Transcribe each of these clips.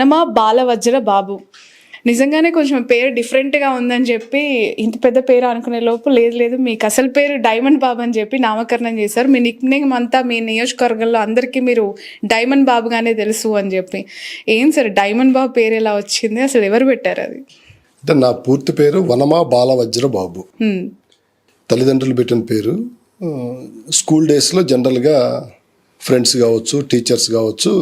వనమా బాలవజ్ర బాబు నిజంగానే కొంచెం పేరు డిఫరెంట్గా ఉందని చెప్పి ఇంత పెద్ద పేరు అనుకునే లోపు లేదు మీకు అసలు పేరు డైమండ్ బాబు అని చెప్పి నామకరణం చేశారు. మీ నిక్ నేమ్ అంతా మీ నియోజకవర్గంలో అందరికీ మీరు డైమండ్ బాబుగానే తెలుసు అని చెప్పి. ఏం సార్ డైమండ్ బాబు పేరు ఎలా వచ్చింది, అసలు ఎవరు పెట్టారు అది? అంటే నా పూర్తి పేరు వనమా బాలవజ్ర బాబు. తల్లిదండ్రులు పెట్టిన పేరు. స్కూల్ డేస్లో జనరల్గా ఫ్రెండ్స్ కావచ్చు, టీచర్స్ కావచ్చు,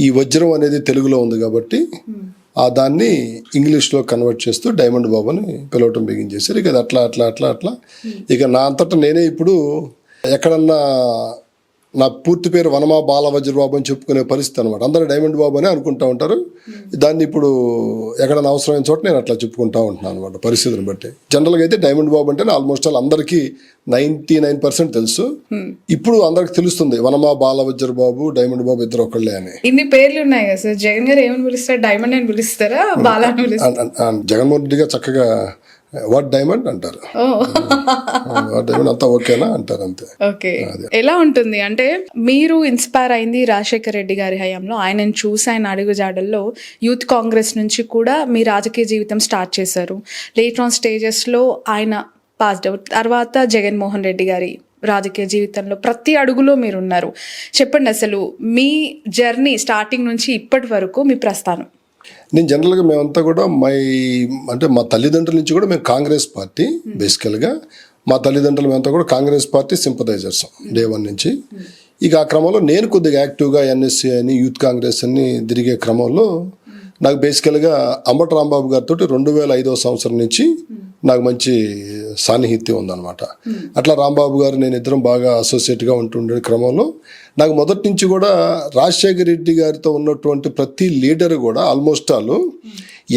ఈ వజ్రం అనేది తెలుగులో ఉంది కాబట్టి దాన్ని ఇంగ్లీష్లో కన్వర్ట్ చేస్తూ డైమండ్ బాబు అని పిలవటం బిగించేశారు. ఇక అట్లా ఇక నా అంతటా నేనే ఇప్పుడు ఎక్కడన్నా నా పూర్తి పేరు వనమా బాలవజ్ర బాబు అని చెప్పుకునే పరిస్థితి అనమాట. అందరూ డైమండ్ బాబు అని అనుకుంటా ఉంటారు. దాన్ని ఇప్పుడు ఎక్కడన్నా అవసరమైన చోట నేను అట్లా చెప్పుకుంటా ఉంటున్నాను అనమాట, పరిస్థితిని బట్టి. జనరల్గా అయితే డైమండ్ బాబు అంటే ఆల్మోస్ట్ ఆల్ అందరికీ 99% తెలుసు. ఇప్పుడు అందరికి తెలుస్తుంది వనమా బాలవజ్ర బాబు, డైమండ్ బాబు ఇద్దరు ఒకళ్ళే అని. ఇన్ని పేర్లు ఉన్నాయి కదా సార్, జగన్ గారు ఏమని పిలుస్తారు? డైమండ్ అని పిలుస్తారా, బాల అని పిలుస్తారా? జగన్మోహన్ రెడ్డి గారు చక్కగా వాట్ డైమండ్ అంటారు. వాట్ డైమండ్ అంతా ఓకేనా అంటారు, అంతే. ఓకే, ఎలా ఉంటుంది అంటే మీరు ఇన్స్పైర్ అయింది రాజశేఖర్ రెడ్డి గారి హయాంలో, ఆయనను చూసి ఆయన అడుగుజాడల్లో యూత్ కాంగ్రెస్ నుంచి కూడా మీ రాజకీయ జీవితం స్టార్ట్ చేశారు. లేటర్ ఆన్ స్టేజెస్లో ఆయన పాస్డ్ అవుట్. తర్వాత జగన్మోహన్ రెడ్డి గారి రాజకీయ జీవితంలో ప్రతి అడుగులో మీరున్నారు. చెప్పండి అసలు మీ జర్నీ స్టార్టింగ్ నుంచి ఇప్పటి వరకు మీ ప్రస్థానం. నేను జనరల్గా మేమంతా కూడా మా తల్లిదండ్రుల నుంచి కూడా మేము కాంగ్రెస్ పార్టీ బేసికల్గా. మా తల్లిదండ్రులు మేమంతా కూడా కాంగ్రెస్ పార్టీ సింపథైజర్స్ డే 1 నుంచి. ఇక ఆ క్రమంలో నేను కొద్దిగా యాక్టివ్గా ఎన్ఎస్సీ అని, యూత్ కాంగ్రెస్ అని తిరిగే క్రమంలో నాకు బేసికల్గా అంబటి రాంబాబు గారితో 2005వ సంవత్సరం నుంచి నాకు మంచి సాన్నిహిత్యం ఉందన్నమాట. అట్లా రాంబాబు గారు నేను ఇద్దరం బాగా అసోసియేట్గా ఉంటుండే క్రమంలో నాకు మొదటి నుంచి కూడా రాజశేఖర రెడ్డి గారితో ఉన్నటువంటి ప్రతి లీడర్ కూడా ఆల్మోస్ట్ ఆల్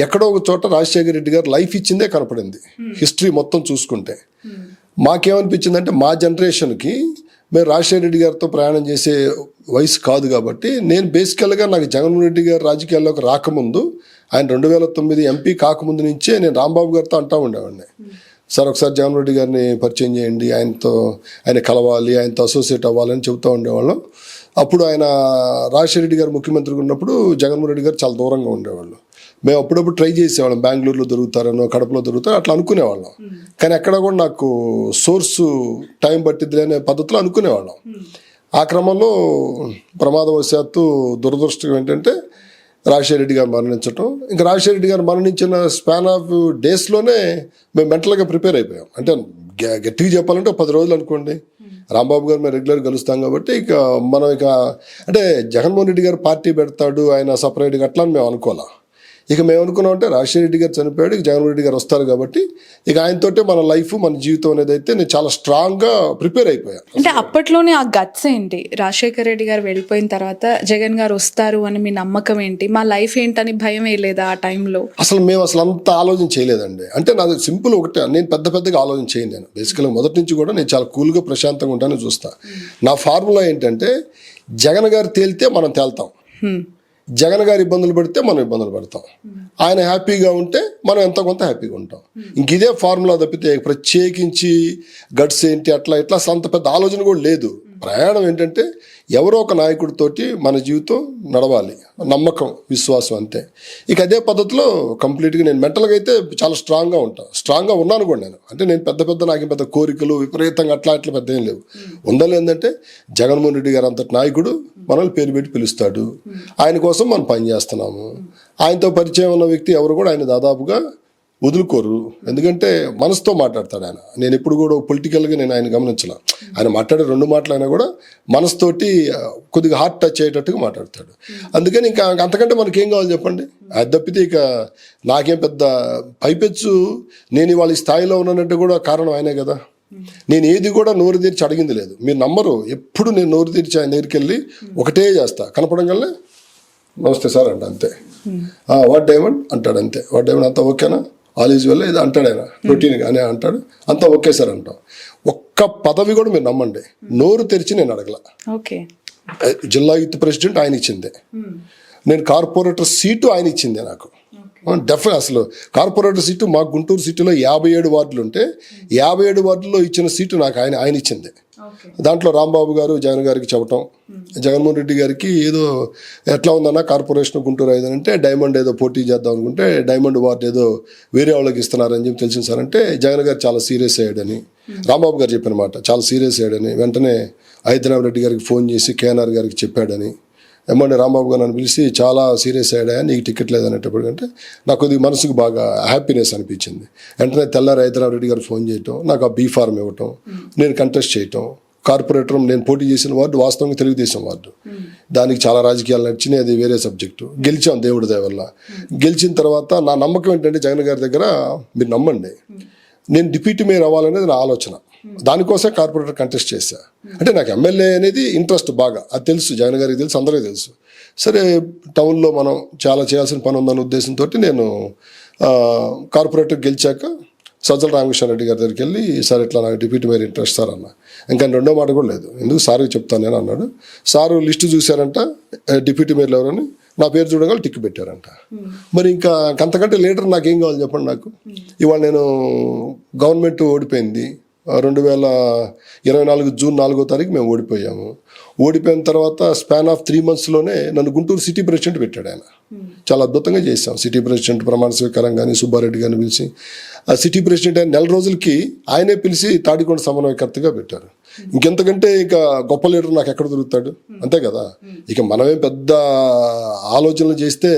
ఎక్కడో ఒక చోట రాజశేఖర రెడ్డి గారు లైఫ్ ఇచ్చిందే కనపడింది. హిస్టరీ మొత్తం చూసుకుంటే మాకేమనిపించిందంటే మా జనరేషన్కి మేము రాజశేఖర రెడ్డి గారితో ప్రయాణం చేసే వయసు కాదు కాబట్టి నేను బేసికల్గా నాకు జగన్మోహన్ రెడ్డి గారు రాజకీయాల్లోకి రాకముందు, ఆయన 2009 ఎంపీ కాకముందు నుంచే నేను రాంబాబు గారితో అంటూ ఉండేవాడిని, సార్ ఒకసారి జగన్మోహన్ రెడ్డి గారిని పరిచయం చేయండి, ఆయన కలవాలి, ఆయనతో అసోసియేట్ అవ్వాలని చెబుతూ ఉండేవాళ్ళం. అప్పుడు ఆయన రాజశేఖర రెడ్డి గారు ముఖ్యమంత్రిగా ఉన్నప్పుడు జగన్మోహన్ రెడ్డి గారు చాలా దూరంగా ఉండేవాళ్ళు. మేము అప్పుడప్పుడు ట్రై చేసేవాళ్ళం, బెంగళూరులో దొరుకుతారనో కడపలో దొరుకుతారో అట్లా అనుకునేవాళ్ళం. కానీ ఎక్కడ కూడా నాకు సోర్సు టైం పట్టిద్ది అనే పద్ధతిలో అనుకునేవాళ్ళం. ఆ క్రమంలో ప్రమాదవశాత్తు దురదృష్టం ఏంటంటే రాజశేఖర రెడ్డి గారు మరణించటం. ఇంకా రాజశేఖర రెడ్డి గారు మరణించిన స్పాన్ ఆఫ్ డేస్లోనే మేము మెంటల్గా ప్రిపేర్ అయిపోయాం. అంటే గట్టిగా చెప్పాలంటే 10 రోజులు అనుకోండి. రాంబాబు గారు మేము రెగ్యులర్గా కలుస్తాం కాబట్టి మనం అంటే జగన్మోహన్ రెడ్డి గారు పార్టీ పెడతాడు, ఆయన సపరేట్గా అట్లా అని మేము అనుకోవాలా. ఇక మేము అనుకున్నాం అంటే రాజశేఖర రెడ్డి గారు చనిపోయాడు, ఇక జగన్మోహన్ రెడ్డి గారు వస్తారు కాబట్టి ఇక ఆయనతోటే మన లైఫ్, మన జీవితం అనేది అయితే నేను చాలా స్ట్రాంగ్గా ప్రిపేర్ అయిపోయాను. అంటే అప్పట్లోనే ఆ గట్స్ ఏంటి? రాజశేఖర రెడ్డి గారు వెళ్ళిపోయిన తర్వాత జగన్ గారు వస్తారు అని మీ నమ్మకం ఏంటి? మా లైఫ్ ఏంటని భయం వేయలేదా ఆ టైంలో? మేము అంత ఆలోచన చేయలేదండి. అంటే నాది సింపుల్ ఒకటే, నేను పెద్దగా ఆలోచన చేయను. నేను బేసికల్గా మొదటి నుంచి కూడా నేను చాలా కూల్గా ప్రశాంతంగా ఉంటానని చూస్తాను. నా ఫార్ములా ఏంటంటే జగన్ గారు తేలితే మనం తేల్తాం, జగన్ గారు ఇబ్బందులు పడితే మనం ఇబ్బందులు పడతాం, ఆయన హ్యాపీగా ఉంటే మనం ఎంత కొంత హ్యాపీగా ఉంటాం. ఇంక ఇదే ఫార్ములా తప్పితే ప్రత్యేకించి గట్స్ ఏంటి అట్లా ఇట్లా అంత పెద్ద ఆలోచన కూడా లేదు. ప్రయాణం ఏంటంటే ఎవరో ఒక నాయకుడితోటి మన జీవితం నడవాలి, నమ్మకం, విశ్వాసం, అంతే. ఇక అదే పద్ధతిలో కంప్లీట్గా నేను మెంటల్గా అయితే చాలా స్ట్రాంగ్గా ఉంటాను. స్ట్రాంగ్గా ఉన్నాను కూడా నేను. అంటే నేను నాకు పెద్ద కోరికలు విపరీతంగా అట్లా పెద్ద ఏం లేవు. ఉండాలి ఏంటంటే జగన్మోహన్ రెడ్డి గారు అంతటి నాయకుడు, మనల్ని పేరు పెట్టి పిలుస్తాడు, ఆయన కోసం మనం పనిచేస్తున్నాము. ఆయనతో పరిచయం ఉన్న వ్యక్తి ఎవరు కూడా ఆయన దాదాపుగా వదులుకోరు. ఎందుకంటే మనసుతో మాట్లాడతాడు ఆయన. నేను ఎప్పుడు కూడా పొలిటికల్గా నేను ఆయన గమనించాల. ఆయన మాట్లాడే 2 మాటలు అయినా కూడా మనసుతోటి కొద్దిగా హార్ట్ టచ్ అయ్యేటట్టుగా మాట్లాడతాడు. అందుకని ఇంకా అంతకంటే మనకేం కావాలి చెప్పండి? అది తప్పితే ఇక నాకేం పెద్ద పైపెచ్చు నేను ఇవాళ ఈ స్థాయిలో ఉన్నానంటే కూడా కారణం ఆయనే కదా. నేను ఏది కూడా నోరు తెరిచి అడిగింది లేదు. మీరు నమ్మరు, ఎప్పుడు నేను నోరు తెరిచి ఆయన దగ్గరికి వెళ్ళి ఒకటే చేస్తా, కనపడంగానే నమస్తే సార్ అంట, అంతే. వాట్ డైమండ్ అంటాడు, అంతే. వాట్ డైమండ్ అంతా ఓకేనా, ఆల్ ఈజ్ వెల్ ఇది అంటాడు ఆయన రొటీన్గా అనే అంటాడు, అంతా ఓకే సార్ అంటాం. ఒక్క పదవి కూడా మీరు నమ్మండి నోరు తెరిచి నేను అడగల. జిల్లా యూత్ ప్రెసిడెంట్ ఆయన ఇచ్చిందే, నేను కార్పొరేటర్ సీటు ఆయన ఇచ్చిందే నాకు. అసలు కార్పొరేటర్ సీటు మా గుంటూరు సిటీలో 57 వార్డులు ఉంటే 57 వార్డుల్లో ఇచ్చిన సీటు నాకు ఆయన ఇచ్చిందే. దాంట్లో రాంబాబు గారు జగన్ గారికి చెప్పటం, జగన్మోహన్ రెడ్డి గారికి ఏదో ఎట్లా ఉందన్న కార్పొరేషన్ గుంటూరు 5 అంటే డైమండ్ ఏదో పోటీ చేద్దాం అనుకుంటే డైమండ్ వార్డు ఏదో వేరే వాళ్ళకి ఇస్తున్నారని చెప్పి తెలిసింది సార్ అంటే జగన్ గారు చాలా సీరియస్ అయ్యాడని రాంబాబు గారు చెప్పిన మాట, చాలా సీరియస్ అయ్యాడని వెంటనే హైదరాబాద్ రెడ్డి గారికి ఫోన్ చేసి కేఎన్ఆర్ గారికి చెప్పాడని, ఏమంటే రాంబాబు గారు నన్ను పిలిచి చాలా సీరియస్ అయ్యాడా నీకు టికెట్ లేదనేటప్పుడు అంటే నాకు కొద్దిగా మనసుకు బాగా హ్యాపీనెస్ అనిపించింది. వెంటనే తెల్లారి హైదరాబాద్ రెడ్డి గారు ఫోన్ చేయటం, నాకు ఆ B.Pharm ఇవ్వటం, నేను కంటెస్ట్ చేయటం, కార్పొరేటర్ నేను పోటీ చేసిన వార్డు వాస్తవంగా తెలుగుదేశం వార్డు, దానికి చాలా రాజకీయాలు నచ్చినాయి, అది వేరే సబ్జెక్టు. గెలిచాం దేవుడి దయ వల్ల. గెలిచిన తర్వాత నా నమ్మకం ఏంటంటే జగన్ గారి దగ్గర మీరు నమ్మండి, నేను డిప్యూటీ మేయర్ అవ్వాలనేది నా ఆలోచన. దానికోసం కార్పొరేటర్ కంటెస్ట్ చేశా. అంటే నాకు ఎమ్మెల్యే అనేది ఇంట్రెస్ట్ బాగా, అది తెలుసు, జగన్ గారికి తెలుసు, అందరికీ తెలుసు. సరే టౌన్లో మనం చాలా చేయాల్సిన పని ఉందన్న ఉద్దేశంతో నేను కార్పొరేటర్ గెలిచాక సజ్జల రామకృష్ణారెడ్డి గారి దగ్గరికి వెళ్ళి సార్ ఇట్లా నాకు డిప్యూటీ మేయర్ ఇంట్రెస్ట్ సార్ అన్న. ఇంకా రెండో మాట కూడా లేదు, ఎందుకు సార్కి చెప్తాను నేను అన్నాడు. సారు లిస్టు చూశారంట డిప్యూటీ మేయర్లు ఎవరని, నా పేరు చూడగానే టిక్కు పెట్టారంట. మరి ఇంకా అంతకంటే లీడర్ నాకేం కావాలి చెప్పండి. నాకు ఇవాళ నేను గవర్నమెంట్ ఓడిపోయింది 2024 జూన్ 4వ తారీఖు మేము ఓడిపోయాము. ఓడిపోయిన తర్వాత స్పాన్ ఆఫ్ 3 monthsలోనే నన్ను గుంటూరు సిటీ ప్రెసిడెంట్ పెట్టాడు ఆయన. చాలా అద్భుతంగా చేశాం. సిటీ ప్రెసిడెంట్ ప్రమాణ స్వీకారం కానీ సుబ్బారెడ్డి గారిని పిలిచి ఆ సిటీ ప్రెసిడెంట్ అయిన 4 రోజులకి ఆయనే పిలిచి తాడికొండ సమన్వయకర్తగా పెట్టారు. ఇంకెంతకంటే ఇక గొప్ప లీడర్ నాకు ఎక్కడ దొరుకుతాడు, అంతే కదా. ఇక మనమే పెద్ద ఆలోచనలు చేస్తే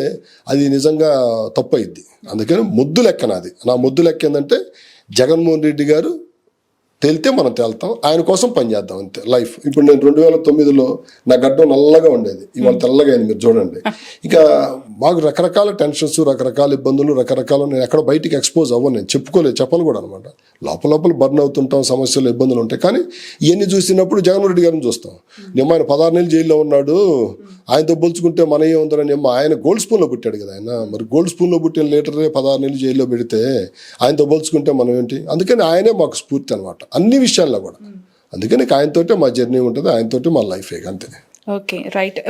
అది నిజంగా తప్పు అయింది. అందుకని ముద్దు లెక్క నాది. నా ముద్దు లెక్క ఏంటంటే జగన్మోహన్ రెడ్డి గారు తేలితే మనం తేలుతాం, ఆయన కోసం పనిచేద్దాం అంతే లైఫ్. ఇప్పుడు నేను 2009లో నా గడ్డం నల్లగా ఉండేది, ఇవాళ తెల్లగా అయింది, మీరు చూడండి. ఇక మాకు రకరకాల టెన్షన్స్, రకరకాల ఇబ్బందులు, రకరకాల నేను ఎక్కడ బయటికి ఎక్స్పోజ్ అవ్వను, నేను చెప్పను కూడా అనమాట. లోపల బర్న్ అవుతుంటాం, సమస్యలు ఇబ్బందులు ఉంటాయి. కానీ ఇవన్నీ చూసినప్పుడు జగన్మోహన్ రెడ్డి గారిని చూస్తాం. నిమ్మ ఆయన 16 నెలలు జైల్లో ఉన్నాడు, ఆయనతో పోల్చుకుంటే మన ఏముందని ఆయన గోల్డ్ స్పూన్లో పుట్టాడు కదా ఆయన. మరి గోల్డ్ స్పూన్లో పుట్టిన లీటరే 16 నెలలు జైల్లో పెడితే ఆయనతో పోల్చుకుంటే మనం ఏంటి. అందుకని ఆయనే మాకు స్ఫూర్తి అనమాట అన్ని విషయాల్లో కూడా. అందుకని ఆయనతోటే మా జర్నీ ఉంటుంది, ఆయనతోటి మా లైఫ్ అంతే. Okay, right.